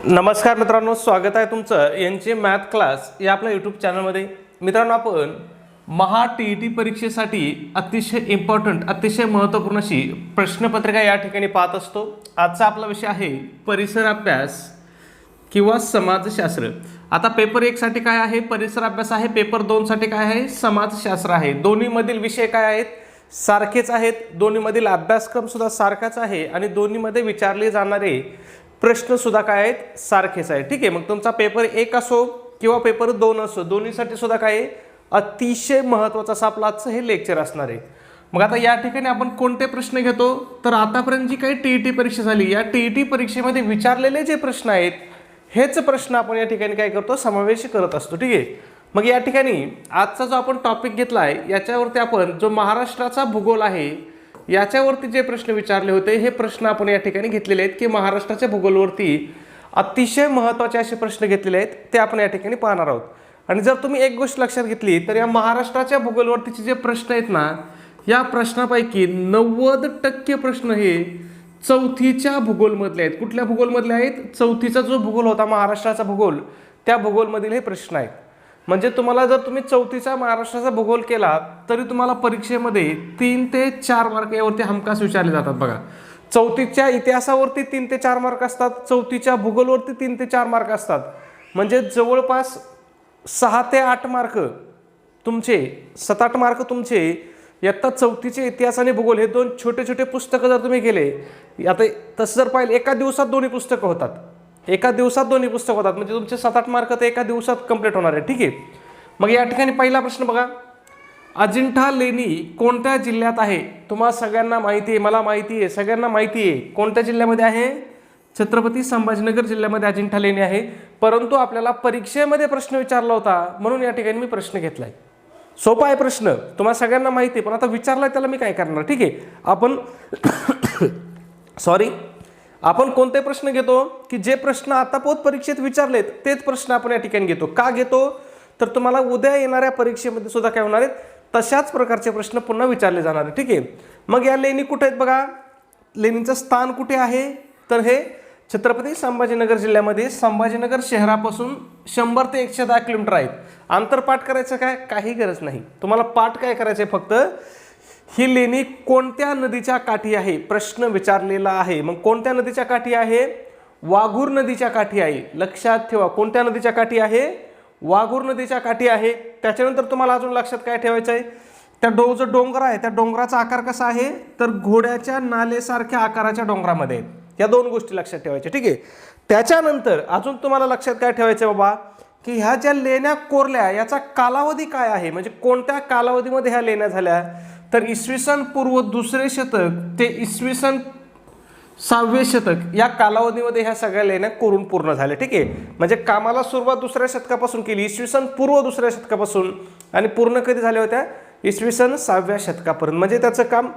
नमस्कार मित्रांनो, स्वागत आहे तुमचं यांचे मॅथ क्लास या आपल्या यूट्यूब चॅनलमध्ये. मित्रांनो, आपण महा टी परीक्षेसाठी अतिशय इम्पॉर्टंट, अतिशय महत्त्वपूर्ण अशी प्रश्नपत्रिका या ठिकाणी पाहत असतो. आजचा आपला विषय आहे परिसर अभ्यास किंवा समाजशास्त्र. आता पेपर 1 साठी काय आहे? परिसर अभ्यास आहे. पेपर 2 साठी काय आहे? समाजशास्त्र आहे. दोन्हीमधील विषय काय आहेत? सारखेच आहेत. दोन्हीमधील अभ्यासक्रम सुद्धा सारखाच आहे आणि दोन्हीमध्ये विचारले जाणारे प्रश्न सुद्धा काय आहेत? सारखेच आहे. ठीक आहे. मग तुमचा पेपर 1 असो किंवा पेपर 2 असो, दोन्हीसाठी सुद्धा काय आहे? अतिशय महत्त्वाचं असं आपलं आजचं हे लेक्चर असणार आहे. मग आता या ठिकाणी आपण कोणते प्रश्न घेतो? तर आतापर्यंत जी काही टी परीक्षा झाली, या टी परीक्षेमध्ये विचारलेले जे प्रश्न आहेत हेच प्रश्न आपण या ठिकाणी काय करतो? समावेश करत असतो. ठीक आहे. मग या ठिकाणी आजचा जो आपण टॉपिक घेतला आहे याच्यावरती आपण जो महाराष्ट्राचा भूगोल आहे याच्यावरती जे प्रश्न विचारले होते हे प्रश्न आपण या ठिकाणी घेतलेले आहेत की महाराष्ट्राच्या भूगोलवरती अतिशय महत्त्वाचे असे प्रश्न घेतलेले आहेत ते आपण या ठिकाणी पाहणार आहोत. आणि जर तुम्ही एक गोष्ट लक्षात घेतली तर या महाराष्ट्राच्या भूगोलवरतीचे जे प्रश्न आहेत ना, या प्रश्नापैकी 90% प्रश्न हे चौथीच्या भूगोलमधले आहेत. कुठल्या भूगोलमधले आहेत? चौथीचा जो भूगोल होता महाराष्ट्राचा भूगोल, त्या भूगोलमधील हे प्रश्न आहेत. म्हणजे तुम्हाला जर तुम्ही चौथीचा महाराष्ट्राचा भूगोल केला तरी तुम्हाला परीक्षेमध्ये 3 ते 4 मार्क यावरती हमखास विचारले जातात. बघा, चौथीच्या इतिहासावरती 3 ते 4 मार्क असतात, चौथीच्या भूगोलवरती 3 ते 4 मार्क असतात. म्हणजे जवळपास 6 ते 8 मार्क तुमचे, 7-8 मार्क तुमचे इयत्ता चौथीचे इतिहास आणि भूगोल हे 2 छोटे छोटे पुस्तकं जर तुम्ही गेले, आता तसं जर पाहिलं एका दिवसात दोन्ही पुस्तकं होतात. एका दिवसात दोन्ही पुस्तक होतात म्हणजे तुमचे 7-8 मार्क तर एका दिवसात कंप्लीट होणार आहे. ठीक आहे. मग या ठिकाणी पहिला प्रश्न बघा, अजिंठा लेणी कोणत्या जिल्ह्यात आहे? तुम्हाला सगळ्यांना माहिती आहे, मला माहिती आहे, सगळ्यांना माहिती आहे. कोणत्या जिल्ह्यामध्ये आहे? छत्रपती संभाजीनगर जिल्ह्यामध्ये अजिंठा लेणी आहे. परंतु आपल्याला परीक्षेमध्ये प्रश्न विचारला होता म्हणून या ठिकाणी मी प्रश्न घेतलाय. सोपा आहे प्रश्न, तुम्हाला सगळ्यांना माहिती आहे, पण आता विचारलाय त्याला मी काय करणार? ठीक आहे. आपण कोणते प्रश्न घेतो की जे प्रश्न आता पोत परीक्षेत विचारलेत तेच प्रश्न आपण या ठिकाणी घेतो. का घेतो? तर तुम्हाला उद्या येणाऱ्या परीक्षेमध्ये सुद्धा काय होणार आहेत? तशाच प्रकारचे प्रश्न पुन्हा विचारले जाणार आहेत. ठीक आहे. मग या लेणी कुठे आहेत? बघा, लेणीचं स्थान कुठे आहे? तर हे छत्रपती संभाजीनगर जिल्ह्यामध्ये संभाजीनगर शहरापासून 100 ते 110 किलोमीटर आहेत. अंतर पाठ करायचं काय? काही गरज नाही. तुम्हाला पाठ काय करायचं? फक्त ही लेणी कोणत्या नदीच्या काठी आहे? प्रश्न विचारलेला आहे. मग कोणत्या नदीच्या काठी आहे? वाघूर नदीच्या काठी आहे. लक्षात ठेवा, कोणत्या नदीच्या काठी आहे? वाघूर नदीच्या काठी आहे. त्याच्यानंतर तुम्हाला अजून लक्षात काय ठेवायचं आहे? त्या जो डोंगर आहे त्या डोंगराचा आकार कसा आहे? तर घोड्याच्या नालेसारख्या आकाराच्या डोंगरामध्ये. या 2 गोष्टी लक्षात ठेवायच्या. ठीक आहे. त्याच्यानंतर अजून तुम्हाला लक्षात काय ठेवायचं बाबा की ह्या ज्या लेण्या कोरल्या याचा कालावधी काय आहे? म्हणजे कोणत्या कालावधीमध्ये ह्या लेण्या झाल्या? तर इसवी सन पूर्व 2रे शतक ते इसवी सन 6वे शतक या कालावधीमध्ये ह्या सगळ्या लेण्या कोरून पूर्ण झाल्या. ठीक आहे. म्हणजे कामाला सुरुवात 2ऱ्या शतकापासून केली, इसवी सन पूर्व 2ऱ्या शतकापासून, आणि पूर्ण कधी झाल्या होत्या? इसवी सन 6व्या शतकापर्यंत. म्हणजे त्याचं काम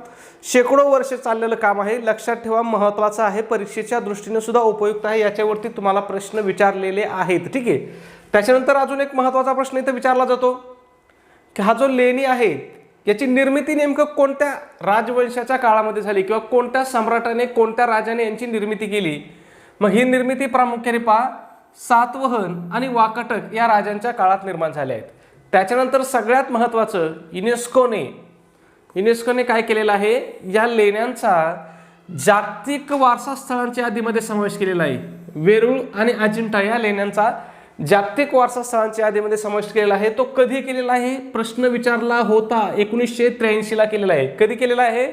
शेकडो वर्ष चाललेलं काम आहे. लक्षात ठेवा, महत्त्वाचं आहे, परीक्षेच्या दृष्टीने सुद्धा उपयुक्त आहे. याच्यावरती तुम्हाला प्रश्न विचारलेले आहेत. ठीक आहे. त्याच्यानंतर अजून एक महत्त्वाचा प्रश्न इथं विचारला जातो की हा जो लेणी आहे याची निर्मिती नेमकं कोणत्या राजवंशाच्या काळामध्ये झाली किंवा कोणत्या सम्राटाने, कोणत्या राजाने यांची निर्मिती केली? मग ही निर्मिती प्रामुख्याने सातवहन आणि वाकाटक या राजांच्या काळात निर्माण झाल्या आहेत. त्याच्यानंतर सगळ्यात महत्त्वाचं, युनेस्कोने काय केलेलं आहे? या लेण्यांचा जागतिक वारसा स्थळांच्या यादीमध्ये समावेश केलेला आहे. वेरूळ आणि अजिंठा या लेण्यांचा जागतिक वारसा स्थळांच्या यादीमध्ये समावेश केलेला आहे. तो कधी केलेला आहे? प्रश्न विचारला होता 1983ला केलेला आहे. कधी केलेला आहे?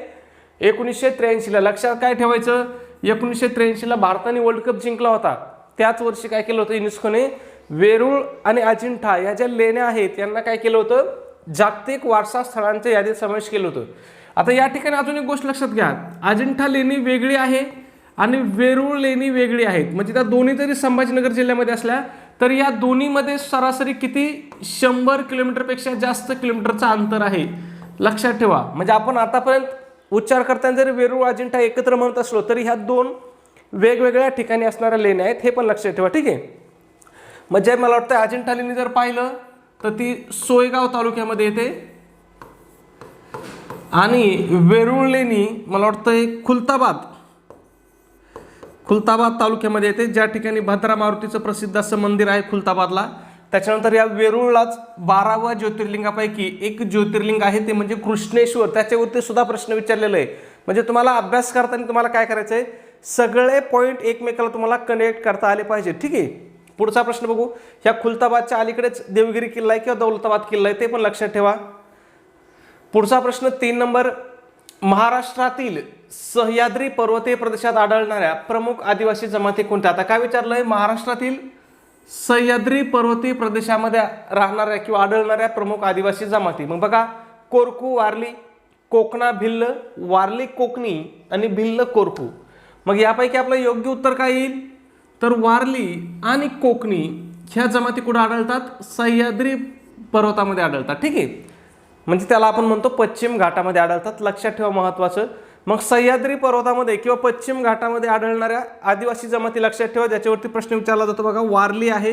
1983ला. लक्षात काय ठेवायचं? 1983ला भारताने वर्ल्ड कप जिंकला होता. त्याच वर्षी काय केलं होतं? युनेस्कोने वेरूळ आणि अजिंठा या ज्या लेण्या आहेत यांना काय केलं होतं? जागतिक वारसा स्थळांच्या यादीत समावेश केलं होतं. आता या ठिकाणी अजून एक गोष्ट लक्षात घ्या, अजिंठा लेणी वेगळी आहे आणि वेरूळ लेणी वेगळी आहेत. म्हणजे त्या दोन्ही जरी संभाजीनगर जिल्ह्यामध्ये असल्या तर या दोन्हीमध्ये सरासरी किती? 100 किलोमीटरपेक्षा जास्त किलोमीटरचं अंतर आहे. लक्षात ठेवा. म्हणजे आपण आतापर्यंत उच्चार करताना जरी वेरूळ अजिंठा एकत्र म्हणत असलो तरी ह्या 2 वेगवेगळ्या ठिकाणी असणाऱ्या लेण्या आहेत, हे पण लक्षात ठेवा. ठीक आहे. म्हणजे मला वाटतं अजिंठा लेणी जर पाहिलं तर ती सोयगाव तालुक्यामध्ये येते आणि वेरूळ लेणी मला वाटतं खुलताबाद खुलताबाद तालुक्यामध्ये येते, ज्या ठिकाणी भद्रा मारुतीचं प्रसिद्ध असं मंदिर आहे खुलताबादला. त्याच्यानंतर या वेरूळलाच 12व्या ज्योतिर्लिंगापैकी एक ज्योतिर्लिंग आहे, ते म्हणजे कृष्णेश्वर. त्याच्यावरती सुद्धा प्रश्न विचारलेला आहे. म्हणजे तुम्हाला अभ्यास करताना तुम्हाला काय करायचं आहे, सगळे पॉईंट एकमेकाला तुम्हाला कनेक्ट करता आले पाहिजे. ठीक आहे. पुढचा प्रश्न बघू. ह्या खुलताबादच्या अलीकडेच देवगिरी किल्ला आहे किंवा दौलताबाद किल्ला आहे, ते पण लक्षात ठेवा. पुढचा प्रश्न 3 नंबर. महाराष्ट्रातील सह्याद्री पर्वतीय प्रदेशात आढळणाऱ्या प्रमुख आदिवासी जमाती कोणत्या? आता काय विचारलंय, महाराष्ट्रातील सह्याद्री पर्वतीय प्रदेशामध्ये राहणाऱ्या किंवा आढळणाऱ्या प्रमुख आदिवासी जमाती. मग बघा, कोरकू, वारली, कोकणा, भिल्ल, वारली कोकणी आणि भिल्ल कोरकू. मग यापैकी आपलं योग्य उत्तर काय येईल, तर वारली आणि कोकणी ह्या जमाती कुठे आढळतात, सह्याद्री पर्वतामध्ये आढळतात. ठीक आहे. म्हणजे त्याला आपण म्हणतो पश्चिम घाटामध्ये आढळतात. लक्षात ठेवा, महत्त्वाचं. मग सह्याद्री पर्वतामध्ये किंवा पश्चिम घाटामध्ये आढळणाऱ्या आदिवासी जमाती लक्षात ठेवा, ज्याच्यावरती प्रश्न विचारला जातो. बघा, वारली आहे,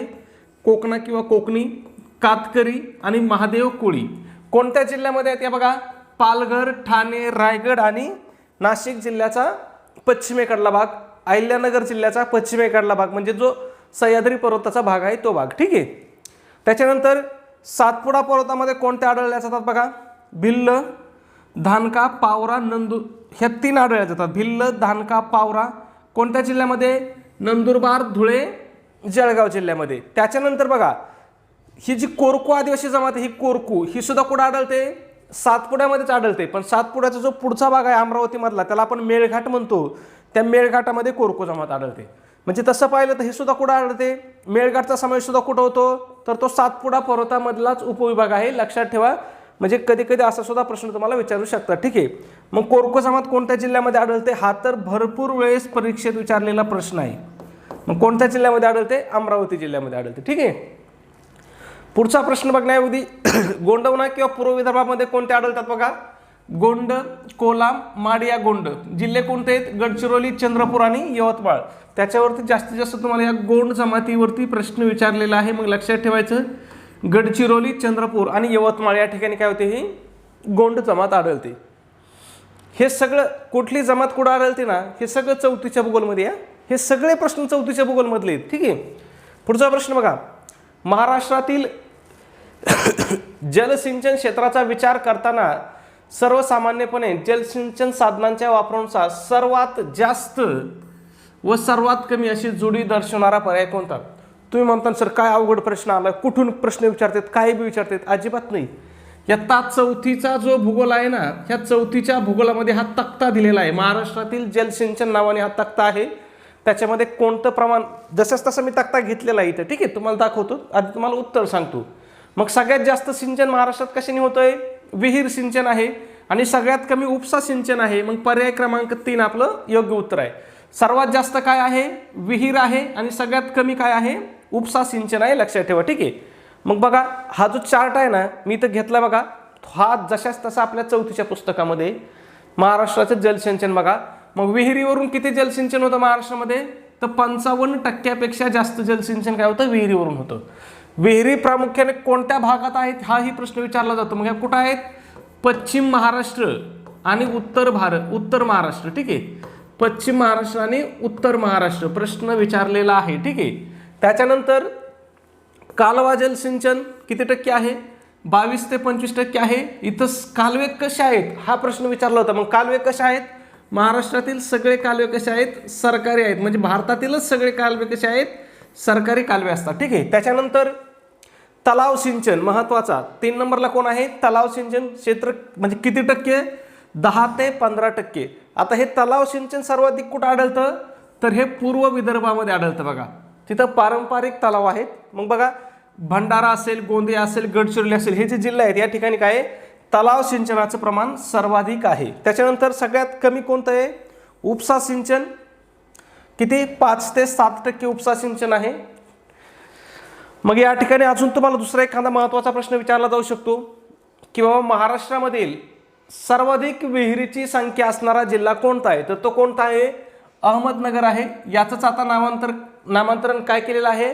कोकणा किंवा कोकणी, कातकरी आणि महादेव कोळी. कोणत्या जिल्ह्यामध्ये आहेत या बघा, पालघर, ठाणे, रायगड आणि नाशिक जिल्ह्याचा पश्चिमेकडला भाग, अहिल्यानगर जिल्ह्याचा पश्चिमेकडला भाग, म्हणजे जो सह्याद्री पर्वताचा भाग आहे तो भाग. ठीक आहे. त्याच्यानंतर सातपुडा पर्वतामध्ये कोणत्या आढळल्या जातात बघा, भिल्ल, धानका, पावरा, नंदूर, ह्या 3 आढळल्या जातात. भिल्ल, धानका, पावरा कोणत्या जिल्ह्यामध्ये, नंदुरबार, धुळे, जळगाव जिल्ह्यामध्ये. त्याच्यानंतर बघा, ही जी कोरकू आदिवासी जमात आहे, ही कोरकू ही सुद्धा कुठं आढळते, सातपुड्यामध्येच आढळते. पण सातपुड्याचा जो पुढचा भाग आहे अमरावती मधला, त्याला आपण मेळघाट म्हणतो, त्या मेळघाटामध्ये कोरकू जमात आढळते. म्हणजे तसं पाहिलं तर हे सुद्धा कुठं आढळते, मेळघाटचा समावेश सुद्धा कुठं होतो, तर तो सातपुडा पर्वतामधलाच उपविभाग आहे. लक्षात ठेवा. म्हणजे कधी कधी असा सुद्धा प्रश्न तुम्हाला विचारू शकतात. ठीक आहे. मग कोरकू जमात कोणत्या जिल्ह्यामध्ये आढळते, हा तर भरपूर वेळेस परीक्षेत विचारलेला प्रश्न आहे. मग कोणत्या जिल्ह्यामध्ये आढळते, अमरावती जिल्ह्यामध्ये आढळते. ठीक आहे. पुढचा प्रश्न बघण्याऐवजी गोंडवना किंवा पूर्व विदर्भामध्ये कोणते आढळतात बघा, गोंड, कोलाम, माडिया गोंड. जिल्हे कोणते आहेत, गडचिरोली, चंद्रपूर आणि यवतमाळ. त्याच्यावरती जास्तीत जास्त तुम्हाला या गोंड जमातीवरती प्रश्न विचारलेला आहे. मग लक्षात ठेवायचं, गडचिरोली, चंद्रपूर आणि यवतमाळ या ठिकाणी काय होते, ही गोंड जमात आढळते. हे सगळं कुठली जमात कुठं आढळते ना, हे सगळं 4थीच्या भूगोलमध्ये आहे. हे सगळे प्रश्न 4थीच्या भूगोलमधले आहेत. ठीक आहे. पुढचा प्रश्न बघा, महाराष्ट्रातील जलसिंचन क्षेत्राचा विचार करताना सर्वसामान्यपणे जलसिंचन साधनांच्या वापरानुसार सर्वात जास्त व सर्वात कमी अशी जोडी दर्शवणारा पर्याय कोणता? तुम्ही म्हणता सर काय अवघड प्रश्न आला, कुठून प्रश्न विचारतात, काय बी विचारतात. अजिबात नाही. याता 4थीचा जो भूगोल आहे ना, ह्या 4थीच्या भूगोलामध्ये हा तक्ता दिलेला आहे. महाराष्ट्रातील जलसिंचन नावाने हा तक्ता आहे. त्याच्यामध्ये कोणतं प्रमाण, जसंच तसं मी तक्ता घेतलेला आहे इथं. ठीक आहे. तुम्हाला दाखवतो, आधी तुम्हाला उत्तर सांगतो. मग सगळ्यात जास्त सिंचन महाराष्ट्रात कशाने होतंय, विहीर सिंचन आहे आणि सगळ्यात कमी उपसा सिंचन आहे. मग पर्याय क्रमांक 3 आपलं योग्य उत्तर आहे. सर्वात जास्त काय आहे, विहीर आहे आणि सगळ्यात कमी काय आहे, उपसा सिंचन आहे. लक्षात ठेवा. ठीक आहे. मग बघा, हा जो चार्ट आहे ना, मी इथं घेतला बघा, हा जशाच तसा आपल्या 4थीच्या पुस्तकामध्ये महाराष्ट्राचं जलसिंचन बघा. मग विहिरीवरून किती जलसिंचन होतं महाराष्ट्रामध्ये, तर 55% जास्त जलसिंचन काय होतं, विहिरीवरून होतं. विहिरी प्रामुख्याने कोणत्या भागात आहेत, हाही प्रश्न विचारला जातो. मग ह्या कुठं आहेत, पश्चिम महाराष्ट्र आणि उत्तर महाराष्ट्र. ठीक आहे. पश्चिम महाराष्ट्र आणि उत्तर महाराष्ट्र प्रश्न विचारलेला आहे. ठीक आहे. त्याच्यानंतर कालवा जलसिंचन किती टक्के आहे, 22 ते 25% आहे. इथं कालवे कशा आहेत हा प्रश्न विचारला होता. मग कालवे कशा आहेत, महाराष्ट्रातील सगळे कालवे कसे आहेत, सरकारी आहेत. म्हणजे भारतातीलच सगळे कालवे कसे आहेत, सरकारी कालवे असतात. ठीक आहे. त्याच्यानंतर तलाव सिंचन महत्वाचा 3 नंबरला कोण आहे, तलाव सिंचन क्षेत्र म्हणजे किती टक्के, 10 ते 15%. आता हे तलाव सिंचन सर्वाधिक कुठं आढळतं, तर हे पूर्व विदर्भामध्ये आढळतं बघा. तिथं पारंपरिक तलाव आहेत. मग बघा, भंडारा असेल, गोंदिया असेल, गडचिरोली असेल, हे जे जिल्हे आहेत या ठिकाणी काय आहे, तलाव सिंचनाचं प्रमाण सर्वाधिक आहे. त्याच्यानंतर सगळ्यात कमी कोणतं आहे, उपसा सिंचन. किती, 5 ते 7% उपसा सिंचन आहे. मग या ठिकाणी अजून तुम्हाला दुसरा एखादा महत्त्वाचा प्रश्न विचारला जाऊ शकतो की बाबा महाराष्ट्रामधील सर्वाधिक विहिरीची संख्या असणारा जिल्हा कोणता आहे, तर तो कोणता आहे, अहमदनगर आहे. याचंच आता नामांतरण काय केलेलं आहे,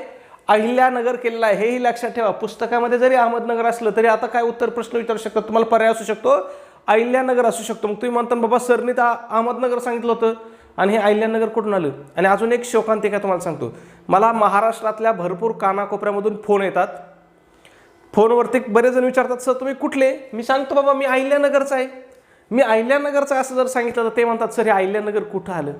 अहिल्यानगर केलेलं आहे. हेही लक्षात ठेवा. पुस्तकामध्ये जरी अहमदनगर असलं तरी आता काय उत्तर प्रश्न विचारू शकतात, तुम्हाला पर्याय असू शकतो, अहिल्यानगर असू शकतो. मग तुम्ही म्हणता बाबा सरनी तर अहमदनगर सांगितलं होतं, आणि हे अहिल्यानगर कुठून आलं. आणि अजून एक शोकांतिका तुम्हाला सांगतो, मला महाराष्ट्रातल्या भरपूर कानाकोपऱ्यामधून फोन येतात. फोनवरती बरेच जण विचारतात, सर तुम्ही कुठले. मी सांगतो बाबा मी अहिल्यानगरचा आहे, मी अहिल्यानगरचा असं जर सांगितलं तर ते म्हणतात सर हे अहिल्यानगर कुठं आलं.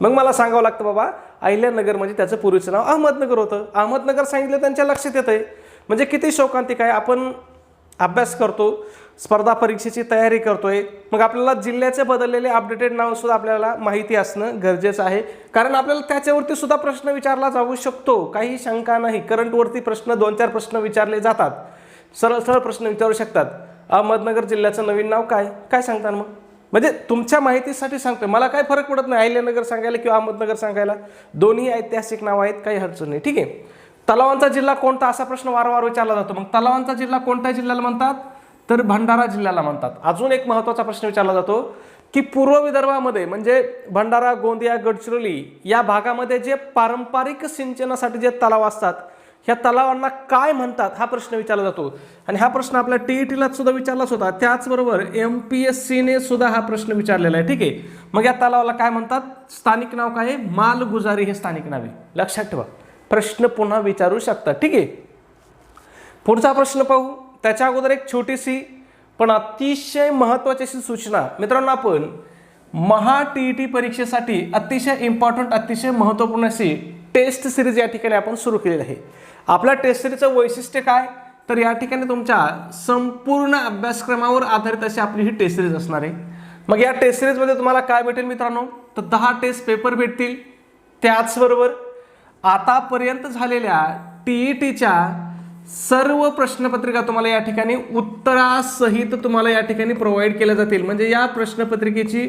मग मला सांगावं लागतं बाबा अहिल्यानगर म्हणजे त्याचं पूर्वीचं नाव अहमदनगर होतं. अहमदनगर सांगितलं त्यांच्या लक्षात येतं आहे. म्हणजे किती शोकांतिका आहे. आपण अभ्यास करतो, स्पर्धा परीक्षेची तयारी करतोय, मग आपल्याला जिल्ह्याचे बदललेले अपडेटेड नाव सुद्धा आपल्याला माहिती असणं गरजेचं आहे. कारण आपल्याला त्याच्यावरती सुद्धा प्रश्न विचारला जाऊ शकतो, काही शंका नाही. करंटवरती प्रश्न 2-4 प्रश्न विचारले जातात, सरळ सरळ प्रश्न विचारू शकतात. अहमदनगर जिल्ह्याचं नवीन नाव काय काय सांगतात मग. म्हणजे तुमच्या माहितीसाठी सांगतोय, मला काय फरक पडत नाही अहिल्यानगर सांगायला किंवा अहमदनगर सांगायला, दोन्ही ऐतिहासिक नाव आहेत, काही अडचण नाही. ठीक आहे. तलावांचा जिल्हा कोणता असा प्रश्न वारंवार विचारला जातो. मग तलावांचा जिल्हा कोणत्या जिल्ह्याला म्हणतात, तर भंडारा जिल्ह्याला म्हणतात. अजून एक महत्त्वाचा प्रश्न विचारला जातो की पूर्व विदर्भामध्ये म्हणजे भंडारा, गोंदिया, गडचिरोली या भागामध्ये जे पारंपरिक सिंचनासाठी जे तलाव असतात, ह्या तलावांना काय म्हणतात हा प्रश्न विचारला जातो. आणि हा प्रश्न आपल्या TET सुद्धा विचारलाच होता. त्याचबरोबर MPSCने सुद्धा हा प्रश्न विचारलेला आहे. ठीक आहे. मग या तलावाला काय म्हणतात, स्थानिक नाव काय आहे, मालगुजारी हे स्थानिक नाव आहे. लक्षात ठेवा, प्रश्न पुन्हा विचारू शकतात. ठीक आहे. पुढचा प्रश्न पाहू. त्याच्या अगोदर एक छोटीशी पण अतिशय महत्त्वाची अशी सूचना. मित्रांनो, आपण TET परीक्षेसाठी अतिशय इम्पॉर्टंट, अतिशय महत्त्वपूर्ण अशी टेस्ट सिरीज या ठिकाणी आपण सुरू केलेली आहे. आपल्या टेस्ट सिरीजचं वैशिष्ट्य काय, तर या ठिकाणी तुमच्या संपूर्ण अभ्यासक्रमावर आधारित अशी आपली ही टेस्ट सिरीज असणार आहे. मग या टेस्ट सिरीजमध्ये तुम्हाला काय भेटेल मित्रांनो, तर 10 टेस्ट पेपर भेटतील. त्याचबरोबर आतापर्यंत झालेल्या TETच्या सर्व प्रश्नपत्रिका तुम्हाला या ठिकाणी उत्तरासहित तुम्हाला या ठिकाणी प्रोव्हाइड केल्या जातील. म्हणजे या प्रश्नपत्रिकेची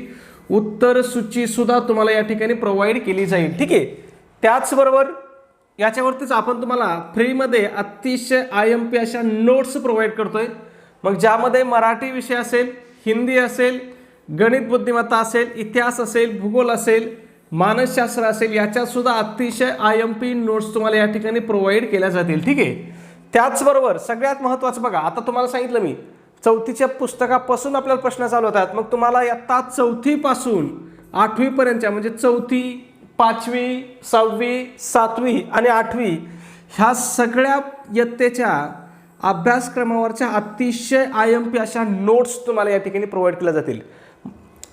उत्तर सूची सुद्धा तुम्हाला या ठिकाणी प्रोव्हाइड केली जाईल. ठीक आहे. त्याचबरोबर याच्यावरतीच आपण तुम्हाला फ्रीमध्ये अतिशय IMP अशा नोट्स प्रोव्हाइड करतोय. मग ज्यामध्ये मराठी विषय असेल, हिंदी असेल, गणित बुद्धिमत्ता असेल, इतिहास असेल, भूगोल असेल, मानसशास्त्र असेल, याच्यात सुद्धा अतिशय IMP नोट्स तुम्हाला या ठिकाणी प्रोव्हाइड केल्या जातील. ठीक आहे. त्याचबरोबर सगळ्यात महत्त्वाचं बघा, आता तुम्हाला सांगितलं मी 4थीच्या पुस्तकापासून आपल्याला प्रश्न चालू होतात. मग तुम्हाला इयत्ता 4थी पासून 8वी पर्यंतच्या म्हणजे 4थी, 5वी, 6वी, 7वी आणि 8वी ह्या सगळ्या इयत्तेच्या अभ्यासक्रमावरच्या अतिशय IMP अशा नोट्स तुम्हाला या ठिकाणी प्रोव्हाइड केल्या जातील.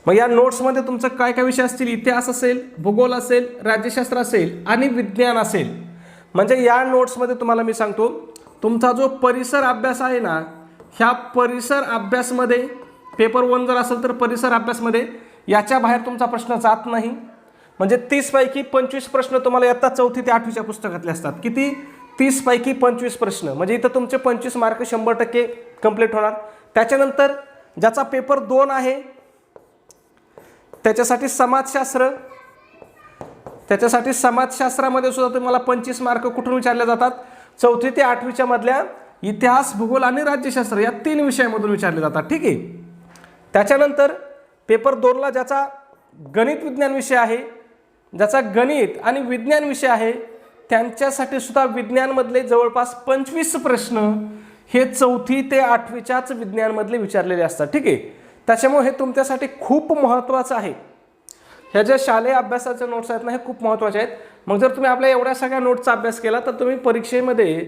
मग या नोट्समध्ये तुमचं काय काय विषय असतील, इतिहास असेल, भूगोल असेल, राज्यशास्त्र असेल आणि विज्ञान असेल. म्हणजे या नोट्समध्ये तुम्हाला मी सांगतो, तुमचा जो परिसर अभ्यास आहे ना, ह्या परिसर अभ्यासमध्ये पेपर 1 जर असेल तर परिसर अभ्यासमध्ये याच्या बाहेर तुमचा प्रश्न जात नाही. म्हणजे 30 पैकी 25 प्रश्न तुम्हाला इयत्ता 4थी ते 8वीच्या पुस्तकातले असतात. किती, 30 पैकी 25 प्रश्न. म्हणजे इथं तुमचे 25 मार्क 100% कंप्लीट होणार. त्याच्यानंतर ज्याचा पेपर 2 आहे त्याच्यासाठी समाजशास्त्रामध्ये सुद्धा तुम्हाला 25 मार्क कुठून विचारले जातात, 4थी ते 8वीच्या मधल्या इतिहास, भूगोल आणि राज्यशास्त्र या 3 विषयामधून विचारले जातात. ठीक आहे. त्याच्यानंतर पेपर 2ला ज्याचा गणित विज्ञान विषय आहे, ज्याचा गणित आणि विज्ञान विषय आहे, त्यांच्यासाठी सुद्धा विज्ञानमधले जवळपास 25 प्रश्न हे 4थी ते 8वीच्याच विज्ञानमधले विचारलेले असतात. ठीक आहे. त्याच्यामुळे हे तुमच्यासाठी खूप महत्त्वाचं आहे. ह्या ज्या शालेय अभ्यासाच्या नोट्स आहेत ना, हे खूप महत्त्वाचे आहेत. मग जर तुम्ही आपल्या एवढ्या सगळ्या नोट्सचा अभ्यास केला तर तुम्ही परीक्षेमध्ये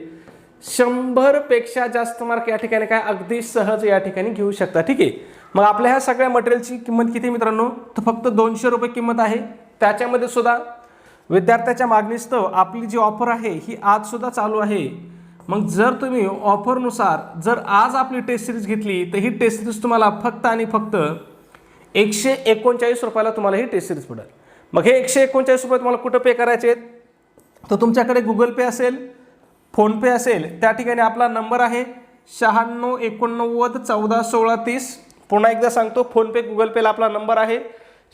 100पेक्षा जास्त मार्क या ठिकाणी काय अगदी सहज या ठिकाणी घेऊ शकता. ठीक आहे. मग आपल्या ह्या सगळ्या मटेरियलची किंमत किती मित्रांनो, तर फक्त 200 रुपये किंमत आहे. त्याच्यामध्ये सुद्धा विद्यार्थ्याच्या मागणीस्तव आपली जी ऑफर आहे ही आज सुद्धा चालू आहे. मग जर तुम्ही ऑफरनुसार जर आज आपली टेस्ट सिरीज घेतली तर ही टेस्ट सिरीज तुम्हाला फक्त आणि फक्त 139 रुपयाला तुम्हाला ही टेस्ट सिरीज पडेल. मग हे 139 रुपये तुम्हाला कुठं पे करायचे आहेत, तर तुमच्याकडे गुगल पे असेल, फोनपे असेल, त्या ठिकाणी आपला नंबर आहे 96 89 14 16 30. पुन्हा एकदा सांगतो, फोनपे गुगल पेला आपला नंबर आहे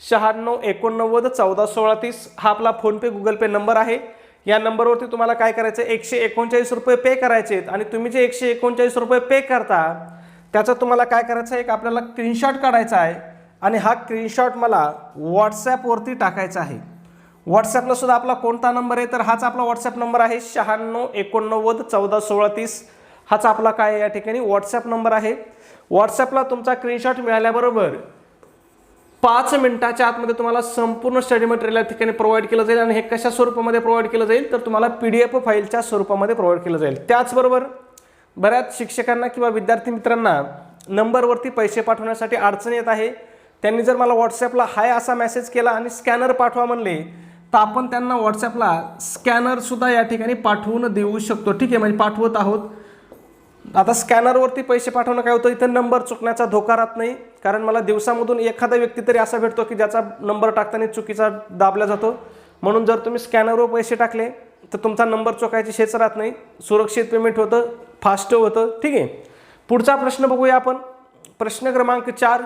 96 89 14 16 30. हा आपला फोनपे गुगल पे नंबर आहे. या नंबरवरती तुम्हाला काय करायचं, 139 रुपये पे करायचे आहेत. आणि तुम्ही जे 139 रुपये पे करता त्याचा तुम्हाला काय करायचं आहे, एक आपल्याला स्क्रीनशॉट काढायचा आहे आणि हा स्क्रीनशॉट मला व्हॉट्सॲपवरती टाकायचा आहे. व्हॉट्सॲपला सुद्धा आपला कोणता नंबर आहे, तर हाच आपला व्हॉट्सॲप नंबर आहे 96 89 14 16 30. हाच आपला काय या ठिकाणी व्हॉट्सॲप नंबर आहे. व्हॉट्सॲपला तुमचा स्क्रीनशॉट मिळाल्याबरोबर 5 मिनिटाच्या आतमध्ये तुम्हाला संपूर्ण स्टडी मटेरियल या ठिकाणी प्रोव्हाइड केलं जाईल आणि हे कशा स्वरूपामध्ये प्रोव्हाइड केलं जाईल तर तुम्हाला PDF फाईलच्या स्वरूपामध्ये प्रोव्हाइड केलं जाईल। त्याचबरोबर बऱ्याच शिक्षकांना किंवा विद्यार्थी मित्रांना नंबरवरती पैसे पाठवण्यासाठी अडचण येत आहे। त्यांनी जर मला व्हॉट्सॲपला हाय असा मेसेज केला आणि स्कॅनर पाठवा म्हणले तर आपण त्यांना व्हॉट्सॲपला स्कॅनर सुद्धा या ठिकाणी पाठवून देऊ शकतो। ठीक आहे, म्हणजे पाठवत आहोत। आता स्कॅनरवरती पैसे पाठवणं काय होतं, इथं नंबर चुकण्याचा धोका राहत नाही, कारण मला दिवसामधून एखादा व्यक्ती तरी असा भेटतो की ज्याचा नंबर टाकताना चुकीचा दाबला जातो। म्हणून जर तुम्ही स्कॅनरवर पैसे टाकले तर तुमचा नंबर चुकायची शेच राहत नाही, सुरक्षित पेमेंट होतं, फास्ट होतं। ठीक आहे, पुढचा प्रश्न बघूया आपण। प्रश्न क्रमांक 4,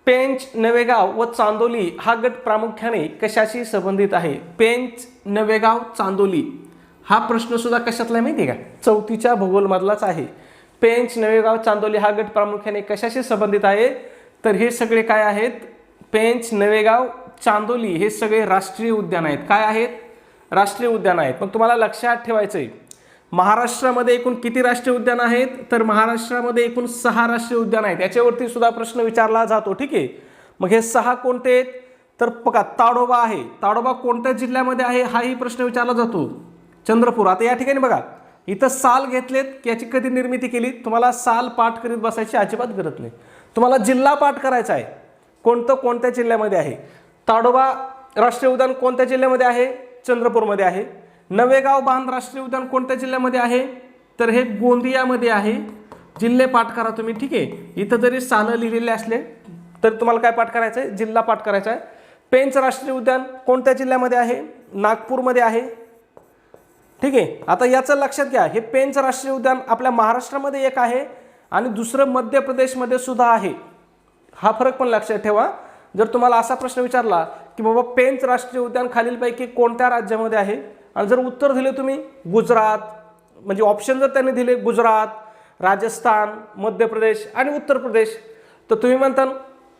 पेंच, नवेगाव व चांदोली हा गट प्रामुख्याने कशाशी संबंधित आहे? पेंच, नवेगाव, चांदोली हा प्रश्न सुद्धा कशातला आहे माहिती आहे का? 4थीच्या भूगोलमधलाच आहे। पेंच, नवेगाव, चांदोली हा गट प्रामुख्याने कशाशी संबंधित आहे? तर हे सगळे काय आहेत? पेंच, नवेगाव, चांदोली हे सगळे राष्ट्रीय उद्यान आहेत। काय आहेत? राष्ट्रीय उद्यान आहेत। मग तुम्हाला लक्षात ठेवायचं आहे महाराष्ट्रामध्ये एकूण किती राष्ट्रीय उद्यान आहेत? तर महाराष्ट्रामध्ये एकूण 6 राष्ट्रीय उद्यान आहेत। याच्यावरती सुद्धा प्रश्न विचारला जातो। ठीक आहे, मग हे 6 कोणते आहेत? तर बघा, ताडोबा आहे। ताडोबा कोणत्या जिल्ह्यामध्ये आहे हाही प्रश्न विचारला जातो। चंद्रपूर। आता या ठिकाणी बघा, इथं साल घेतलेत की याची कधी निर्मिती केली, तुम्हाला साल पाठ करीत बसायची अजिबात गरज नाही, तुम्हाला जिल्हा पाठ करायचा आहे, कोणतं कोणत्या जिल्ह्यामध्ये आहे। ताडोबा राष्ट्रीय उद्यान कोणत्या जिल्ह्यामध्ये आहे? चंद्रपूरमध्ये आहे। नवेगाव बांध राष्ट्रीय उद्यान कोणत्या जिल्ह्यामध्ये आहे? तर हे गोंदियामध्ये आहे। जिल्हे पाठ करा तुम्ही। ठीक आहे, इथं जरी साल लिहिलेले असले तर तुम्हाला काय पाठ करायचं आहे? जिल्हा पाठ करायचा आहे। पेंच राष्ट्रीय उद्यान कोणत्या जिल्ह्यामध्ये आहे? नागपूरमध्ये आहे। ठीक आहे, आता याचं लक्षात घ्या, हे पेंच राष्ट्रीय उद्यान आपल्या महाराष्ट्रामध्ये एक आहे आणि दुसरं मध्य प्रदेशमध्ये सुद्धा आहे। हा फरक पण लक्षात ठेवा। जर तुम्हाला असा प्रश्न विचारला की बाबा पेंच राष्ट्रीय उद्यान खालीलपैकी कोणत्या राज्यामध्ये आहे आणि जर उत्तर दिले तुम्ही गुजरात, म्हणजे ऑप्शन जर त्यांनी दिले गुजरात, राजस्थान, मध्य प्रदेश आणि उत्तर प्रदेश, तर तुम्ही म्हणता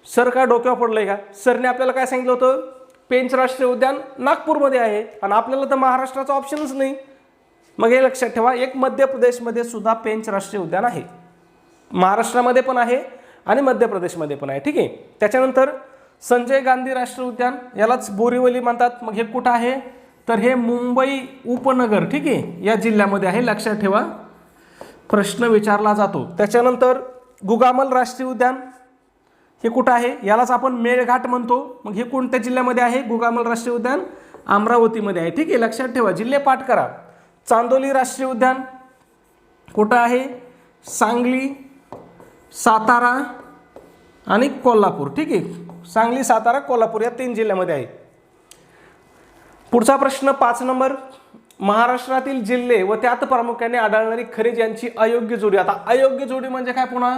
सर काय डोक्यावर पडलंय का? सरने आपल्याला काय सांगितलं होतं? पेंच राष्ट्रीय उद्यान नागपूरमध्ये आहे आणि आपल्याला तर महाराष्ट्राचा ऑप्शनच नाही। मग हे लक्षात ठेवा, एक मध्य प्रदेशमध्ये सुद्धा पेंच राष्ट्रीय उद्यान आहे, महाराष्ट्रामध्ये पण आहे आणि मध्य प्रदेशमध्ये पण आहे। ठीक आहे, त्याच्यानंतर संजय गांधी राष्ट्रीय उद्यान, यालाच बोरीवली म्हणतात। मग हे कुठं आहे? तर हे मुंबई उपनगर, ठीक आहे, या जिल्ह्यामध्ये आहे। लक्षात ठेवा, प्रश्न विचारला जातो। त्याच्यानंतर गुगामल राष्ट्रीय उद्यान हे कुठं आहे? यालाच आपण मेळघाट म्हणतो। मग हे कोणत्या जिल्ह्यामध्ये आहे? गुगामल राष्ट्रीय उद्यान अमरावतीमध्ये आहे। ठीक आहे, लक्षात ठेवा, जिल्हे पाठ करा। चांदोली राष्ट्रीय उद्यान कुठं आहे? सांगली, सातारा आणि कोल्हापूर। ठीक आहे, सांगली, सातारा, कोल्हापूर या 3 जिल्ह्यामध्ये आहे। पुढचा प्रश्न 5 नंबर, महाराष्ट्रातील जिल्हे व त्यात प्रामुख्याने आढळणारी खनिज यांची अयोग्य जोडी। आता अयोग्य जोडी म्हणजे काय? पुन्हा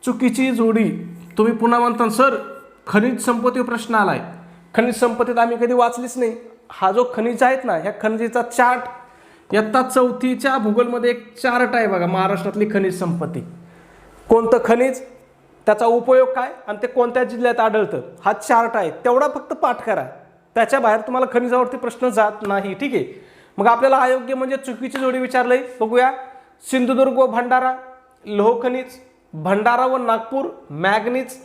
चुकीची जोडी। तुम्ही पुन्हा म्हणता सर खनिज संपत्ती प्रश्न आलाय, खनिज संपत्तीत आम्ही कधी वाचलीच नाही। हा जो खनिज आहेत ना, ह्या खनिजेचा चार्ट इयत्ता 4थीच्या भूगोलमध्ये एक चार्ट आहे बघा, महाराष्ट्रातली खनिज संपत्ती, कोणतं खनिज, त्याचा उपयोग काय आणि ते कोणत्या जिल्ह्यात आढळतं, हा चार्ट आहे। तेवढा फक्त पाठ करा, त्याच्या बाहेर तुम्हाला खनिजावरती प्रश्न जात नाही। ठीक आहे, मग आपल्याला अयोग्य म्हणजे चुकीची जोडी विचारलंय, बघूया। सिंधुदुर्ग व भंडारा लोह खनिज, भंडारा व नागपूर मॅग्नीज,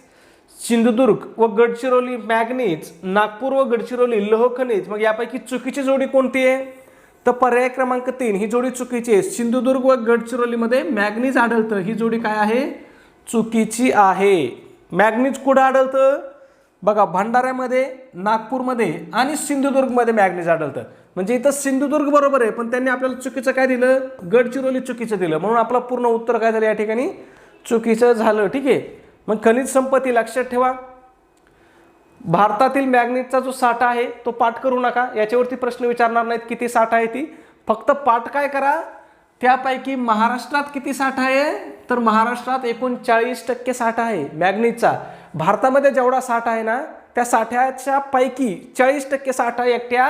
सिंधुदुर्ग व गडचिरोली मॅग्नीज, नागपूर व गडचिरोली लोह खनिज। मग यापैकी चुकीची जोडी कोणती आहे? तर पर्याय क्रमांक 3 ही जोडी चुकीची आहे। सिंधुदुर्ग व गडचिरोलीमध्ये मॅग्नीज आढळतं, ही जोडी काय आहे? चुकीची आहे। मॅग्नीज कुठं आढळतं? बघा, भंडाऱ्यामध्ये, नागपूरमध्ये आणि सिंधुदुर्गमध्ये मॅग्नीज आढळतं। म्हणजे इथं सिंधुदुर्ग बरोबर आहे, पण त्यांनी आपल्याला चुकीचं काय दिलं? गडचिरोली चुकीचं दिलं, म्हणून आपलं पूर्ण उत्तर काय झालं या ठिकाणी? चुकीचं झालं। ठीक आहे, मग खनिज संपत्ती लक्षात ठेवा, भारतातील मॅग्नीजचा जो साठा आहे तो पाठ करू नका, याच्यावरती प्रश्न विचारणार नाहीत किती साठा आहे ती, फक्त पाठ काय करा, त्यापैकी महाराष्ट्रात किती साठा आहे? तर महाराष्ट्रात एकूण 40% साठा आहे मॅग्नीजचा। भारतामध्ये जेवढा साठा आहे ना, त्या साठ्याच्या पैकी 40% साठा एकट्या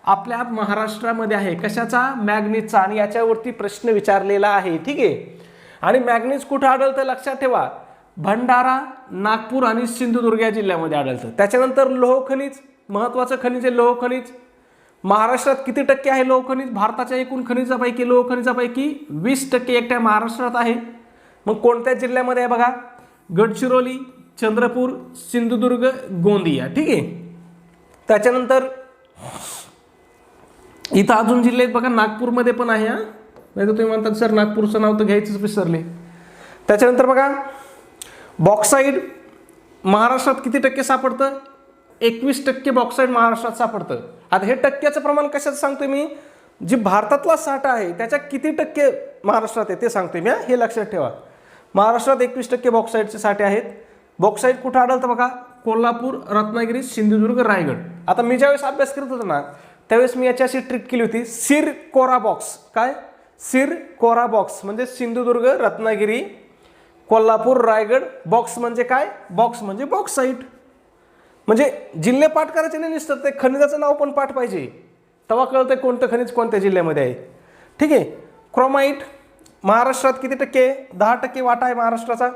आपल्या महाराष्ट्रामध्ये आहे। कशाचा? मॅग्नीजचा, आणि याच्यावरती प्रश्न विचारलेला आहे। ठीक आहे, आणि मॅग्नीज कुठं आढळतं लक्षात ठेवा? भंडारा, नागपूर आणि सिंधुदुर्ग या जिल्ह्यामध्ये आढळतं। त्याच्यानंतर लोह खनिज, महत्त्वाचं खनिज आहे लोह खनिज। महाराष्ट्रात किती टक्के आहे लोह खनिज? भारताच्या एकूण खनिजापैकी लोह खनिजापैकी 20% एकट्या महाराष्ट्रात आहे। मग कोणत्या जिल्ह्यामध्ये आहे बघा? गडचिरोली, चंद्रपूर, सिंधुदुर्ग, गोंदिया. ठीक आहे. त्याच्यानंतर इथं अजून जिल्हे आहेत बघा, नागपूरमध्ये पण आहे. हा, नाही तर तुम्ही म्हणतात सर नागपूरचं नाव तर घ्यायचंच विसरले. त्याच्यानंतर बघा, बॉक्साईड महाराष्ट्रात किती टक्के सापडतं? 21% बॉक्साईड महाराष्ट्रात सापडतं. आता हे टक्क्याचं प्रमाण कशाचं सांगतोय मी? जी भारतातला साठा आहे त्याच्या किती टक्के महाराष्ट्रात आहे ते सांगतोय मी. हे लक्षात ठेवा. महाराष्ट्रात 21% बॉक्साईडचे साठे आहेत. बॉक्साईड कुठं आढळतं बघा? कोल्हापूर, रत्नागिरी, सिंधुदुर्ग, रायगड. आता मी ज्यावेळेस अभ्यास करत होतो ना त्यावेळेस मी याची अशी ट्रिक केली होती, सिर कोरा बॉक्स. काय? सिर कोरा बॉक्स म्हणजे सिंधुदुर्ग, रत्नागिरी, कोल्हापूर, रायगड. बॉक्स म्हणजे काय? बॉक्स म्हणजे बॉक्साईट. म्हणजे जिल्हे पाठ करायचे नाही नुसतं, ते खनिजाचं नाव पण पाठ पाहिजे, तेव्हा कळतंय कोणतं खनिज कोणत्या जिल्ह्यामध्ये आहे. ठीक आहे. क्रोमाईट महाराष्ट्रात किती टक्के? 10% वाटा आहे महाराष्ट्राचा.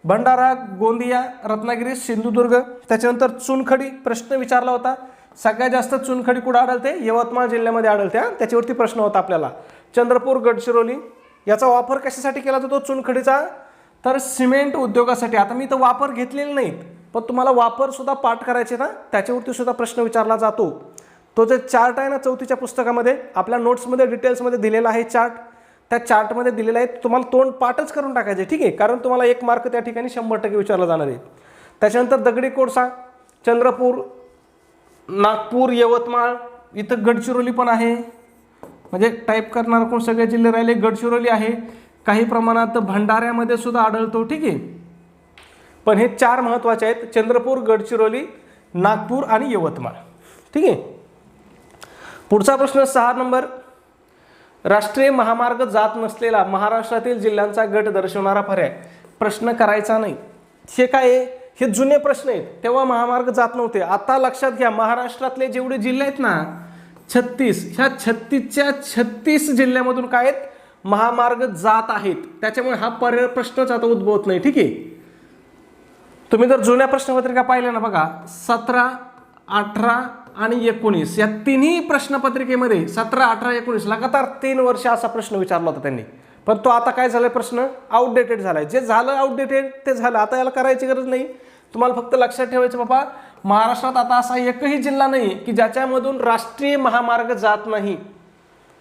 भंडारा, गोंदिया, रत्नागिरी, सिंधुदुर्ग. त्याच्यानंतर चुनखडी प्रश्न विचारला होता. सगळ्यात जास्त चुनखडी कुठं आढळते? यवतमाळ जिल्ह्यामध्ये आढळते. त्याच्यावरती प्रश्न होता आपल्याला. चंद्रपूर, गडचिरोली. याचा वापर कशासाठी केला जातो चुनखडीचा? तर सिमेंट उद्योगासाठी. आता मी तर वापर घेतलेले नाहीत, पण तुम्हाला वापर सुद्धा पाठ करायचे ना, त्याच्यावरती सुद्धा प्रश्न विचारला जातो. तो जे चार्ट आहे ना 4थीच्या पुस्तकामध्ये आपल्या नोट्समध्ये डिटेल्समध्ये दिलेला आहे चार्ट, त्या चार्टमध्ये दिलेला आहे. तुम्हाला तोंड पाठच करून टाकायचे. ठीक आहे. कारण तुम्हाला 1 मार्क त्या ठिकाणी 100% विचारला जाणार आहे. त्याच्यानंतर दगडी कोळसा चंद्रपूर, नागपूर, यवतमाळ. इथं गडचिरोली पण आहे. म्हणजे टाईप करणार कोण? सगळे जिल्हे राहिले. गडचिरोली आहे. काही प्रमाणात भंडाऱ्यामध्ये सुद्धा आढळतो. ठीक आहे. पण हे 4 महत्त्वाचे आहेत: चंद्रपूर, गडचिरोली, नागपूर आणि यवतमाळ. ठीक आहे. पुढचा प्रश्न 6 नंबर. राष्ट्रीय महामार्ग जात नसलेला महाराष्ट्रातील जिल्ह्यांचा गट दर्शवणारा पर्याय. प्रश्न करायचा नाही. हे काय आहे? हे जुने प्रश्न आहेत. तेव्हा महामार्ग जात नव्हते. आता लक्षात घ्या, महाराष्ट्रातले जेवढे जिल्हे आहेत ना 36, ह्या 36च्या 36 जिल्ह्यामधून काय आहेत? महामार्ग जात आहेत. त्याच्यामुळे हा पर्याय प्रश्नच आता उद्भवत नाही. ठीक आहे. तुम्ही जर जुन्या प्रश्नपत्रिका पाहिल्या ना बघा, 17, 18 आणि 19 या तिन्ही प्रश्नपत्रिकेमध्ये 17, 18, 19 लगातार 3 वर्ष असा प्रश्न विचारला होता त्यांनी. पण तो आता काय झालाय? प्रश्न आउटडेटेड झालाय. जे झालं आउटडेटेड ते झालं. आता याला करायची गरज नाही. तुम्हाला फक्त लक्षात ठेवायचं बाबा, महाराष्ट्रात आता असा एकही जिल्हा नाही की ज्याच्यामधून राष्ट्रीय महामार्ग जात नाही.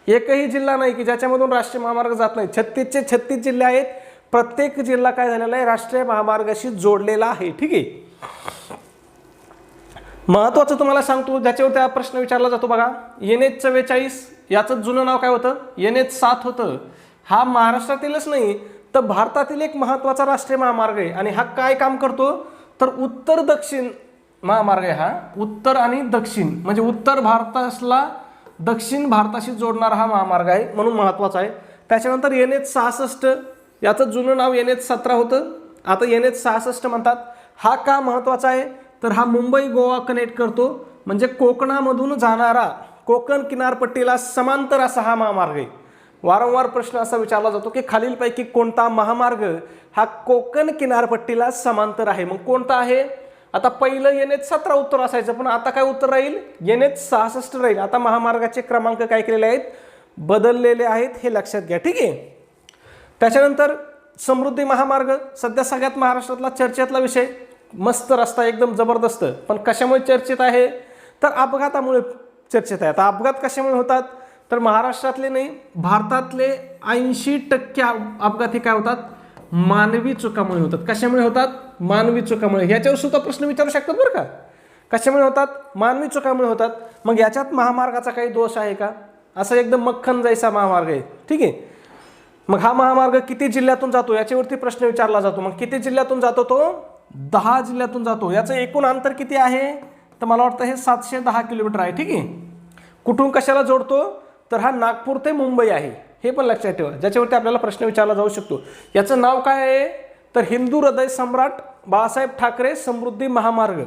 एकही जिल्हा नाही की ज्याच्यामधून राष्ट्रीय महामार्ग जात नाही. 36चे 36 जिल्हे आहेत. प्रत्येक जिल्हा काय झालेला आहे? राष्ट्रीय महामार्गाशी जोडलेला आहे. ठीक आहे. महत्वाचं तुम्हाला सांगतो, ज्याच्यावर प्रश्न विचारला जातो बघा, NH 44. याचं जुनं नाव काय होतं? NH 7 होतं. हा महाराष्ट्रातीलच नाही तर भारतातील एक महत्वाचा राष्ट्रीय महामार्ग आहे. आणि हा काय काम करतो? तर उत्तर दक्षिण महामार्ग आहे. हा उत्तर आणि दक्षिण म्हणजे उत्तर भारताला दक्षिण भारताशी जोडणारा हा महामार्ग आहे, म्हणून महत्वाचा आहे. त्याच्यानंतर NH 66. याचं जुनं नाव NH 17 होतं. आता NH 66 म्हणतात. हा का महत्वाचा आहे? तर हा मुंबई गोवा कनेक्ट करतो. म्हणजे कोकणामधून जाणारा, कोकण किनारपट्टीला समांतर असा हा महामार्ग आहे. वारंवार प्रश्न असा विचारला जातो की खालीलपैकी कोणता महामार्ग हा कोकण किनारपट्टीला समांतर आहे? मग कोणता आहे? आता पहिलं NH 17 उत्तर असायचं, पण आता काय उत्तर राहील? NH 66 राहील. आता महामार्गाचे क्रमांक काय केलेले आहेत? बदललेले आहेत. हे लक्षात घ्या. ठीक आहे. त्याच्यानंतर समृद्धी महामार्ग सध्या सगळ्यात महाराष्ट्रातला चर्चेतला विषय. मस्त रस्ता, एकदम जबरदस्त. पण कशामुळे चर्चेत आहे? तर अपघातामुळे चर्चेत आहे. आता अपघात कशामुळे होतात? तर महाराष्ट्रातले नाही, भारतातले 80% अपघात हे काय होतात? मानवी चुकामुळे होतात. कशामुळे होतात? मानवी चुकामुळे. ह्याच्यावर सुद्धा प्रश्न विचारू शकतात बरं का. कशामुळे होतात? मानवी चुकामुळे होतात. मग याच्यात महामार्गाचा काही दोष आहे का? असा एकदम मक्खन जायचा महामार्ग आहे. ठीक आहे. मग हा महामार्ग किती जिल्ह्यातून जातो याच्यावरती प्रश्न विचारला जातो. मग किती जिल्ह्यातून जातो? तो 10 जिल्ह्यातून जातो. याचं एकूण अंतर किती आहे? तर मला वाटतं हे 710 किलोमीटर आहे. ठीक आहे. कुठून कशाला जोडतो? तर हा नागपूर ते मुंबई आहे. हे पण लक्षात ठेवा, ज्याच्यावरती आपल्याला प्रश्न विचारला जाऊ शकतो. याचं नाव काय आहे? तर हिंदू हृदय सम्राट बाळासाहेब ठाकरे समृद्धी महामार्ग.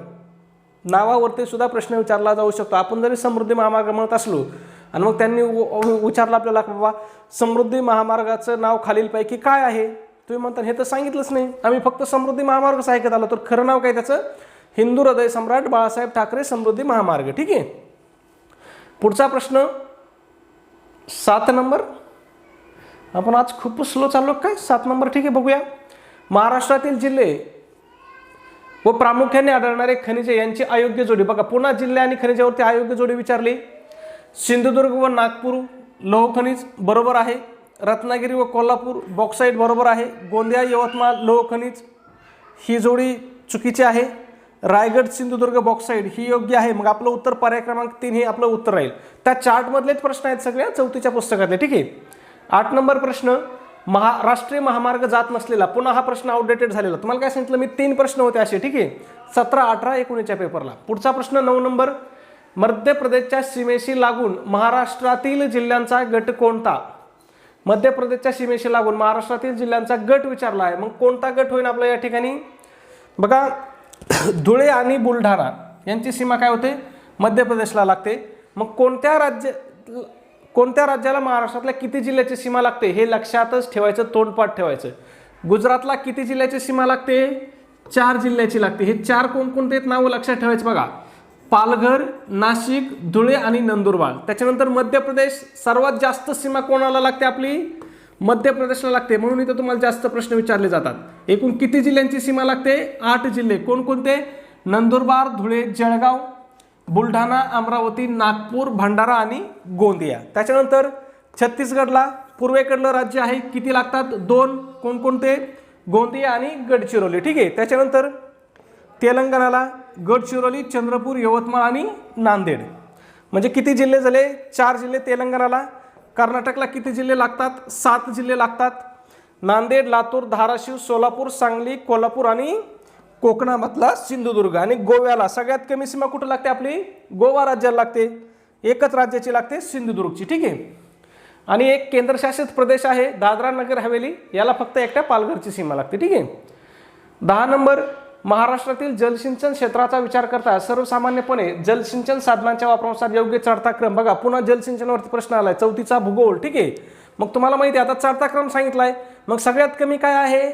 नावावरती सुद्धा प्रश्न विचारला जाऊ शकतो. आपण जरी समृद्धी महामार्ग म्हणत असलो आणि मग त्यांनी विचारलं आपल्याला बाबा समृद्धी महामार्गाचं नाव खालीलपैकी काय आहे? तुम्ही म्हणता हे तर सांगितलंच नाही, आम्ही फक्त समृद्धी महामार्गच ऐकत आलो. तर खरं नाव काय त्याचं? हिंदू हृदय सम्राट बाळासाहेब ठाकरे समृद्धी महामार्ग. ठीक आहे. पुढचा प्रश्न 7 नंबर. आपण आज खूप स्लो चाललो काय? 7 नंबर. ठीक आहे, बघूया. महाराष्ट्रातील जिल्हे व प्रामुख्याने आढळणारे खनिजे यांची अयोग्य जोडी. बघा पुन्हा जिल्हे आणि खनिजावरती अयोग्य जोडी विचारली. सिंधुदुर्ग व नागपूर लोह खनिज बरोबर आहे. रत्नागिरी व कोल्हापूर बॉक्साईट बरोबर आहे. गोंदिया यवतमाळ लोह खनिज ही जोडी चुकीची आहे. रायगड सिंधुदुर्ग बॉक्साईट ही योग्य आहे. मग आपलं उत्तर पर्याय क्रमांक 3 हे आपलं उत्तर राहील. त्या चार्टमधलेच प्रश्न आहेत सगळ्या चौथीच्या पुस्तकातले. ठीक आहे. 8 नंबर प्रश्न, राष्ट्रीय महामार्ग जात नसलेला. पुन्हा हा प्रश्न आउटडेटेड झालेला. तुम्हाला काय सांगितलं मी 3 प्रश्न होते असे. ठीक आहे. 17, 18, 19च्या पेपरला. पुढचा प्रश्न 9 नंबर, मध्य प्रदेशच्या सीमेशी लागून महाराष्ट्रातील जिल्ह्यांचा गट कोणता. मध्य प्रदेशच्या सीमेशी लागून महाराष्ट्रातील जिल्ह्यांचा गट विचारला आहे. मग कोणता गट होईल आपल्या या ठिकाणी. बघा धुळे आणि बुलढाणा यांची सीमा काय होते, मध्य प्रदेशला लागते. मग कोणत्या राज्याला महाराष्ट्रातल्या किती जिल्ह्याची सीमा लागते हे लक्षातच ठेवायचं, तोंडपाठ ठेवायचं. गुजरातला किती जिल्ह्याची सीमा लागते, 4 जिल्ह्याची लागते. हे 4 कोणकोणते आहेत नावं लक्षात ठेवायचं. बघा पालघर, नाशिक, धुळे आणि नंदुरबार. त्याच्यानंतर मध्य प्रदेश, सर्वात जास्त सीमा कोणाला लागते आपली, मध्य प्रदेशला लागते. म्हणून इथं तुम्हाला जास्त प्रश्न विचारले जातात. एकूण किती जिल्ह्यांची सीमा लागते, 8 जिल्हे. कोणकोणते, नंदुरबार, धुळे, जळगाव, बुलढाणा, अमरावती, नागपूर, भंडारा आणि गोंदिया. त्याच्यानंतर छत्तीसगडला पूर्वेकडलं राज्य आहे, किती लागतात, 2. कोणकोणते, गोंदिया आणि गडचिरोली. ठीक आहे. त्याच्यानंतर तेलंगणाला गडचिरोली, चंद्रपूर, यवतमाळ आणि नांदेड. म्हणजे किती जिल्हे झाले, 4 जिल्हे तेलंगणाला. कर्नाटकला किती जिल्हे लागतात, 7 जिल्हे लागतात. नांदेड, लातूर, धाराशिव, सोलापूर, सांगली, कोल्हापूर आणि कोकणामधला सिंधुदुर्ग. आणि गोव्याला सगळ्यात कमी सीमा कुठं लागते आपली, गोवा राज्याला लागते. एकच राज्याची लागते, सिंधुदुर्गची. ठीक आहे. आणि एक केंद्रशासित प्रदेश आहे दादरा नगर हवेली, याला फक्त एकट्या पालघरची सीमा लागते. ठीक आहे. 10 नंबर, महाराष्ट्रातील जलसिंचन क्षेत्राचा विचार करता सर्वसामान्यपणे जलसिंचन साधनांच्या वापरानुसार योग्य चढता क्रम. बघा पुन्हा जलसिंचनावरती प्रश्न आलाय, चौथीचा भूगोल. ठीक आहे. मग तुम्हाला माहिती आहे आता चढता क्रम सांगितलाय. मग सगळ्यात कमी काय आहे,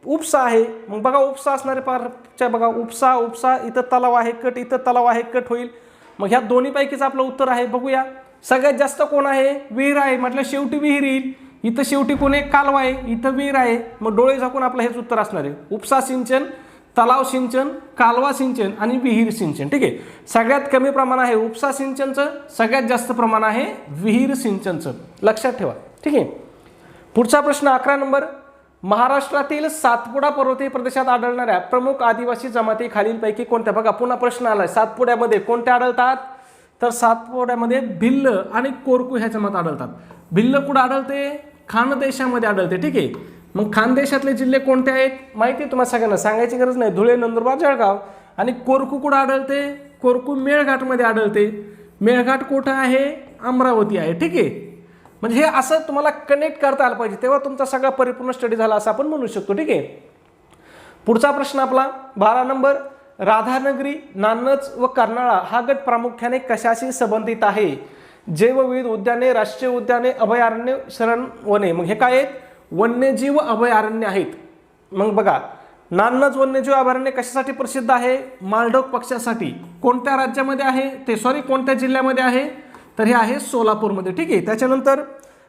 उपसा आहे. मग बघा उपसा असणारे पारच्या बघा उपसा इथं तलाव आहे कट, इथं तलाव आहे कट होईल. मग ह्या दोन्हीपैकीच आपलं उत्तर आहे. बघूया सगळ्यात जास्त कोण आहे, विहीर आहे. म्हटलं शेवटी विहीर येईल. इथं शेवटी कोण आहे, कालवा आहे. इथं विहीर आहे. मग डोळे झाकून आपलं हेच उत्तर असणार आहे. उपसा सिंचन, तलाव सिंचन, कालवा सिंचन आणि विहीर सिंचन. ठीक आहे. सगळ्यात कमी प्रमाण आहे उपसा सिंचनचं, सगळ्यात जास्त प्रमाण आहे विहीर सिंचनचं. लक्षात ठेवा. ठीक आहे. पुढचा प्रश्न 11 नंबर, महाराष्ट्रातील सातपुडा पर्वतीय प्रदेशात आढळणाऱ्या प्रमुख आदिवासी जमाती खालीलपैकी कोणत्या. बघा पुन्हा प्रश्न आलाय, सातपुड्यामध्ये कोणत्या आढळतात, तर सातपुड्यामध्ये भिल्ल आणि कोरकू ह्या जमात आढळतात. भिल्ल कुठं आढळते, खानदेशामध्ये आढळते. ठीक आहे. मग खानदेशातले जिल्हे कोणते आहेत माहिती आहे तुम्हाला सगळ्यांना, सांगायची गरज नाही. धुळे, नंदुरबार, जळगाव. आणि कोरकू कुठं आढळते, कोरकू मेळघाटमध्ये आढळते. मेळघाट कुठं आहे, अमरावती आहे. ठीक आहे. म्हणजे हे असं तुम्हाला कनेक्ट करता आलं पाहिजे, तेव्हा तुमचा सगळा परिपूर्ण स्टडी झाला असं आपण म्हणू शकतो. ठीक आहे. पुढचा प्रश्न आपला 12 नंबर, राधानगरी, नान्नज व कर्नाळा हा गट प्रामुख्याने कशाशी संबंधित आहे. जैवविविध उद्याने, राष्ट्रीय उद्याने, अभयारण्य, शरण वने. मग हे काय आहेत, वन्यजीव अभयारण्य आहेत. मग बघा नान्नज वन्यजीव अभयारण्य कशासाठी प्रसिद्ध आहे, मालढोक पक्ष्यासाठी. कोणत्या राज्यामध्ये आहे ते, कोणत्या जिल्ह्यामध्ये आहे, तर हे आहे सोलापूरमध्ये. ठीक आहे. त्याच्यानंतर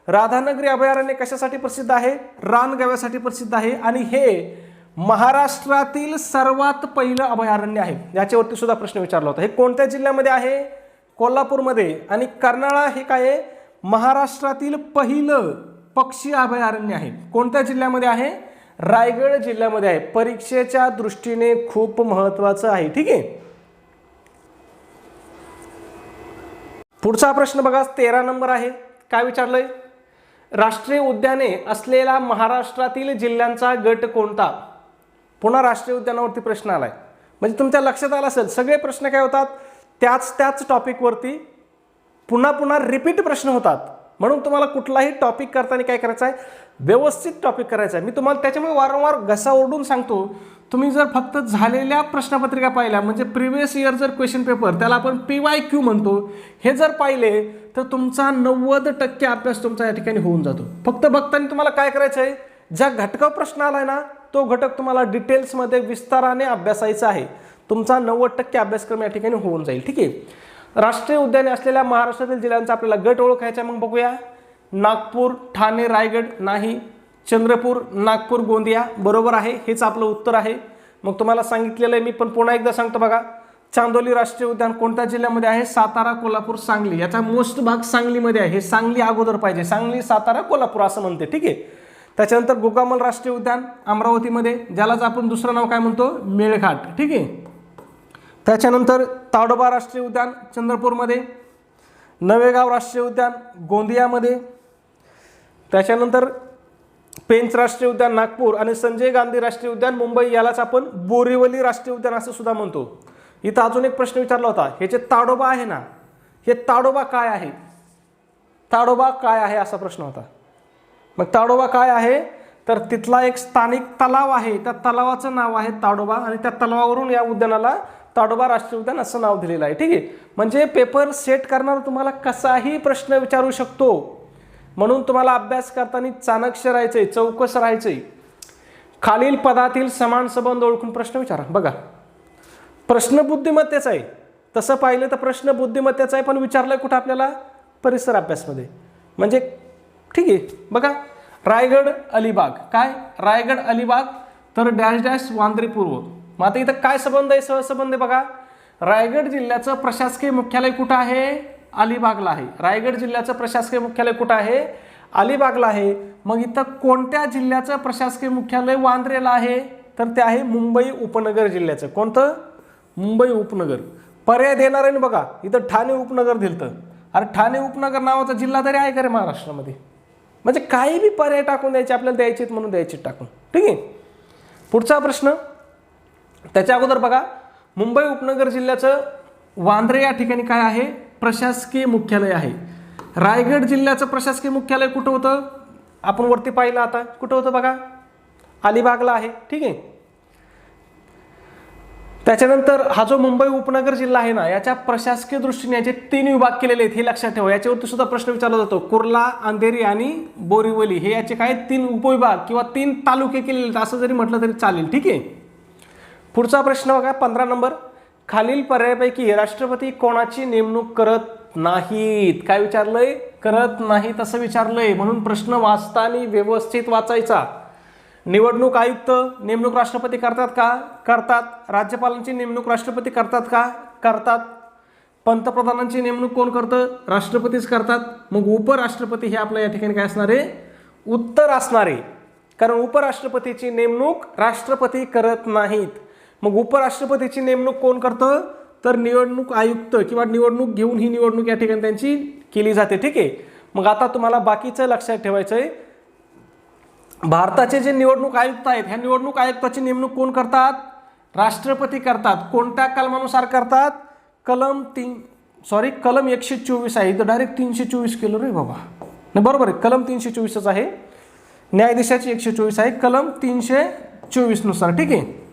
राधानगरी अभयारण्य कशासाठी प्रसिद्ध आहे, रानगव्यासाठी प्रसिद्ध आहे. आणि हे महाराष्ट्रातील सर्वात पहिलं अभयारण्य आहे. याच्यावरती सुद्धा प्रश्न विचारला होता. हे कोणत्या जिल्ह्यामध्ये आहे, कोल्हापूरमध्ये. आणि कर्नाळा हे काय आहे, महाराष्ट्रातील पहिलं पक्षी अभयारण्य आहे. कोणत्या जिल्ह्यामध्ये आहे, रायगड जिल्ह्यामध्ये आहे. परीक्षेच्या दृष्टीने खूप महत्त्वाचं आहे. ठीक आहे. पुढचा प्रश्न बघा 13 नंबर आहे. काय विचारलंय, राष्ट्रीय उद्याने असलेला महाराष्ट्रातील जिल्ह्यांचा गट कोणता. पुन्हा राष्ट्रीय उद्यानावरती प्रश्न आलाय. म्हणजे तुमच्या लक्षात आलं असेल सगळे प्रश्न काय होतात, त्याच टॉपिकवरती पुन्हा रिपीट प्रश्न होतात. म्हणून तुम्हाला कुठलाही टॉपिक करताना काय करायचं आहे, व्यवस्थित टॉपिक करायचा आहे. मी तुम्हाला त्याच्यामुळे वारंवार घसा ओरडून सांगतो. तुम्ही जर फक्त झालेल्या प्रश्नपत्रिका पाहिल्या, म्हणजे प्रिव्हियस इयर जर क्वेश्चन पेपर, त्याला आपण PYQ म्हणतो, हे जर पाहिले तर तुमचा 90% अभ्यास तुमचा या ठिकाणी होऊन जातो. फक्त बघताना तुम्हाला काय करायचं आहे, ज्या घटकावर प्रश्न आलाय ना तो घटक तुम्हाला डिटेल्समध्ये विस्ताराने अभ्यासायचा आहे. तुमचा 90% अभ्यासक्रम या ठिकाणी होऊन जाईल. ठीक आहे. राष्ट्रीय उद्याने असलेल्या महाराष्ट्रातील जिल्ह्यांचा आपल्याला गट ओळखायचा. मग बघूया, नागपूर, ठाणे, रायगड नाही. चंद्रपूर, नागपूर, गोंदिया बरोबर आहे, हेच आपलं उत्तर आहे. मग तुम्हाला सांगितलेलं आहे, मी पण पुन्हा एकदा सांगतो बघा. चांदोली राष्ट्रीय उद्यान कोणत्या जिल्ह्यामध्ये आहे? सातारा, कोल्हापूर, सांगली. याचा मोस्ट भाग सांगलीमध्ये आहे. हे सांगली अगोदर पाहिजे, सांगली, सातारा, कोल्हापूर असं म्हणते, ठीक आहे. त्याच्यानंतर गोगामल राष्ट्रीय उद्यान अमरावतीमध्ये, ज्यालाच आपण दुसरं नाव काय म्हणतो? मेळघाट, ठीक आहे. त्याच्यानंतर ताडोबा राष्ट्रीय उद्यान चंद्रपूरमध्ये, नवेगाव राष्ट्रीय उद्यान गोंदियामध्ये, त्याच्यानंतर पेंच राष्ट्रीय उद्यान नागपूर आणि संजय गांधी राष्ट्रीय उद्यान मुंबई, यालाच आपण बोरिवली राष्ट्रीय उद्यान असं सुद्धा म्हणतो. इथं अजून एक प्रश्न विचारला होता, हे जे ताडोबा आहे ना, हे ताडोबा काय आहे? ताडोबा काय आहे असा प्रश्न होता. मग ताडोबा काय आहे? तर तिथला एक स्थानिक तलाव आहे, त्या तलावाचं नाव आहे ताडोबा आणि त्या तलावावरून या उद्यानाला ताडोबा राष्ट्रीय उद्यान असं नाव दिलेलं आहे, ठीक आहे. म्हणजे पेपर सेट करणार तुम्हाला कसाही प्रश्न विचारू शकतो, म्हणून तुम्हाला अभ्यास करताना चाणक्य राहायचंय, चौकस राहायचंय. खालील पदातील समान संबंध ओळखून प्रश्न विचारा. बघा, प्रश्न बुद्धिमत्तेचा आहे, तसं पाहिलं तर प्रश्न बुद्धिमत्तेचा आहे, पण विचारलंय कुठं? आपल्याला परिसर अभ्यासमध्ये. म्हणजे ठीक आहे. बघा, रायगड अलिबाग, काय? रायगड अलिबाग, तर डॅश डॅश वांद्रे पूर्व. मग आता इथं काय संबंध आहे? सहसंबंध आहे. बघा, रायगड जिल्ह्याचं प्रशासकीय मुख्यालय कुठं आहे? अलिबागला आहे. रायगड जिल्ह्याचं प्रशासकीय मुख्यालय कुठं आहे? अलिबागला आहे. मग इथं कोणत्या जिल्ह्याचं प्रशासकीय मुख्यालय वांद्रेला आहे? तर ते आहे मुंबई उपनगर जिल्ह्याचं. कोणतं? मुंबई उपनगर. पर्याय देणार आहे ना बघा, इथं ठाणे उपनगर दिलतं. अरे ठाणे उपनगर नावाचा जिल्हा तरी आहे का रे महाराष्ट्रामध्ये? म्हणजे काही बी पर्याय टाकून द्यायचे, आपल्याला द्यायचे म्हणून द्यायचे टाकून, ठीक आहे. पुढचा प्रश्न, त्याच्या अगोदर बघा, मुंबई उपनगर जिल्ह्याचं वांद्रे या ठिकाणी काय आहे? प्रशासकीय मुख्यालय आहे. रायगड जिल्ह्याचं प्रशासकीय मुख्यालय कुठं होतं? आपण वरती पाहिलं, आता कुठं होतं बघा? अलिबागला आहे, ठीक आहे. त्याच्यानंतर हा जो मुंबई उपनगर जिल्हा आहे ना, याच्या प्रशासकीय दृष्टीने याचे 3 विभाग केलेले आहेत, हे लक्षात ठेवा. याच्यावरती सुद्धा प्रश्न विचारला जातो. कुर्ला, अंधेरी आणि बोरिवली हे याचे काय 3 उपविभाग किंवा 3 तालुके केलेले आहेत, असं जरी म्हटलं तरी चालेल, ठीक आहे. पुढचा प्रश्न बघा, 15 नंबर. खालील पर्यायापैकी राष्ट्रपती कोणाची नेमणूक करत नाहीत? काय विचारलंय? करत नाही तसं विचारलंय, म्हणून प्रश्न वाचताना व्यवस्थित वाचायचा. निवडणूक आयुक्त नेमणूक राष्ट्रपती करतात का? करतात. राज्यपालांची नेमणूक राष्ट्रपती करतात का? करतात. पंतप्रधानांची नेमणूक कोण करतं? राष्ट्रपतीच करतात. मग उपराष्ट्रपती हे आपल्या या ठिकाणी काय असणार आहे? उत्तर असणार आहे, कारण उपराष्ट्रपतीची नेमणूक राष्ट्रपती करत नाहीत. मग उपराष्ट्रपतीची नेमणूक कोण करतं? तर निवडणूक आयुक्त किंवा निवडणूक घेऊन ही निवडणूक या ठिकाणी त्यांची केली जाते, ठीक आहे. मग आता तुम्हाला बाकीचं लक्षात ठेवायचं आहे. भारताचे जे निवडणूक आयुक्त आहेत, ह्या निवडणूक आयुक्ताची नेमणूक कोण करतात? राष्ट्रपती करतात. कोणत्या कलमानुसार करतात? कलम 124 आहे. इथं डायरेक्ट 324 केलं रे बाबा. नाही, बरोबर आहे, कलम 324च आहे. न्यायाधीशाची 124 आहे, कलम 324 नुसार, ठीक आहे.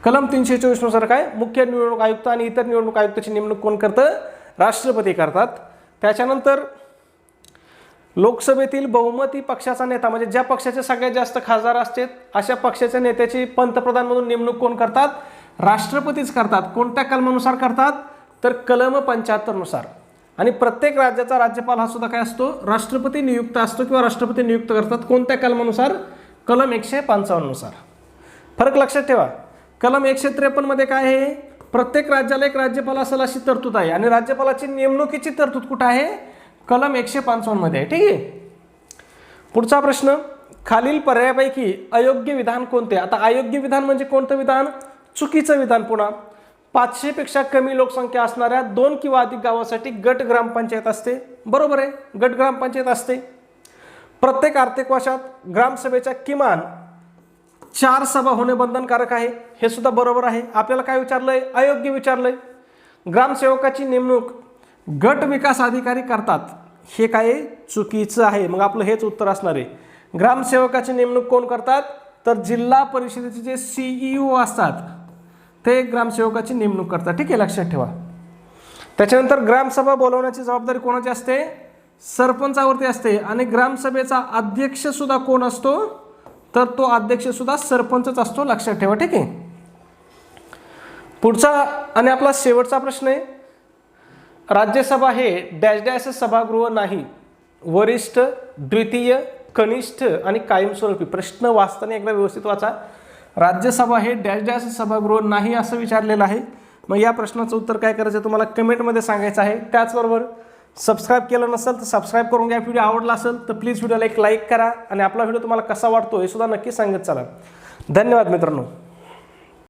कलम 324 नुसार काय? मुख्य निवडणूक आयुक्त आणि इतर निवडणूक आयुक्ताची नेमणूक कोण करतं? राष्ट्रपती करतात. त्याच्यानंतर लोकसभेतील बहुमती पक्षाचा नेता, म्हणजे ज्या पक्षाचे सगळ्यात जास्त खासदार असतात अशा पक्षाच्या नेत्याची पंतप्रधान म्हणून नेमणूक कोण करतात? राष्ट्रपतीच करतात. कोणत्या कलमानुसार करतात? तर कलम 75 नुसार. आणि प्रत्येक राज्याचा राज्यपाल हा सुद्धा काय असतो? राष्ट्रपती नियुक्त असतो किंवा राष्ट्रपती नियुक्त करतात. कोणत्या कलमानुसार? कलम 155 नुसार. फरक लक्षात ठेवा. कलम 153 मध्ये काय आहे? प्रत्येक राज्याला एक राज्यपाल असेल अशी तरतूद आहे आणि राज्यपालाची नेमणुकीची तरतूद कुठं आहे? कलम 155 मध्ये आहे, ठीक आहे. पुढचा प्रश्न, खालील पर्यायापैकी अयोग्य विधान कोणते? आता अयोग्य विधान म्हणजे कोणतं विधान? चुकीचं विधान. पुन्हा 500 पेक्षा कमी लोकसंख्या असणाऱ्या 2 किंवा अधिक गावासाठी गट ग्रामपंचायत असते. बरोबर आहे, गट ग्रामपंचायत असते. प्रत्येक आर्थिक वर्षात ग्रामसभेच्या किमान 4 सभा होणे बंधनकारक आहे, हे सुद्धा बरोबर आहे. आपल्याला काय विचारलंय? अयोग्य विचारलंय. ग्रामसेवकाची नेमणूक गट विकास अधिकारी करतात, हे काय? चुकीचं आहे. मग आपलं हेच उत्तर असणार आहे. ग्रामसेवकाची नेमणूक कोण करतात? तर जिल्हा परिषदेचे जे CEO असतात ते ग्रामसेवकाची नेमणूक करतात, ठीक आहे, लक्षात ठेवा. त्याच्यानंतर ग्रामसभा बोलवण्याची जबाबदारी कोणाची असते? सरपंचावरती असते. आणि ग्रामसभेचा अध्यक्ष सुद्धा कोण असतो? तर तो अध्यक्ष सुद्धा सरपंचच असतो, लक्षात ठेवा, ठीक आहे. पुढचा आणि आपला शेवटचा प्रश्न आहे, राज्यसभा हे डॅश डॅश सभागृह नाही. वरिष्ठ, द्वितीय, कनिष्ठ आणि कायमस्वरूपी. प्रश्न वाचताना एकदा व्यवस्थित वाचा. राज्यसभा हे डॅश डॅश सभागृह नाही असं विचारलेलं आहे. मग या प्रश्नाचं उत्तर काय करायचं तुम्हाला कमेंटमध्ये सांगायचं आहे. त्याचबरोबर सबस्क्राईब केलं नसेल तर सबस्क्राईब करून घ्या. व्हिडिओ आवडला असेल तर प्लीज व्हिडिओला एक लाईक करा आणि आपला व्हिडिओ तुम्हाला कसा वाटतो हे सुद्धा नक्की सांगत चला. धन्यवाद मित्रांनो.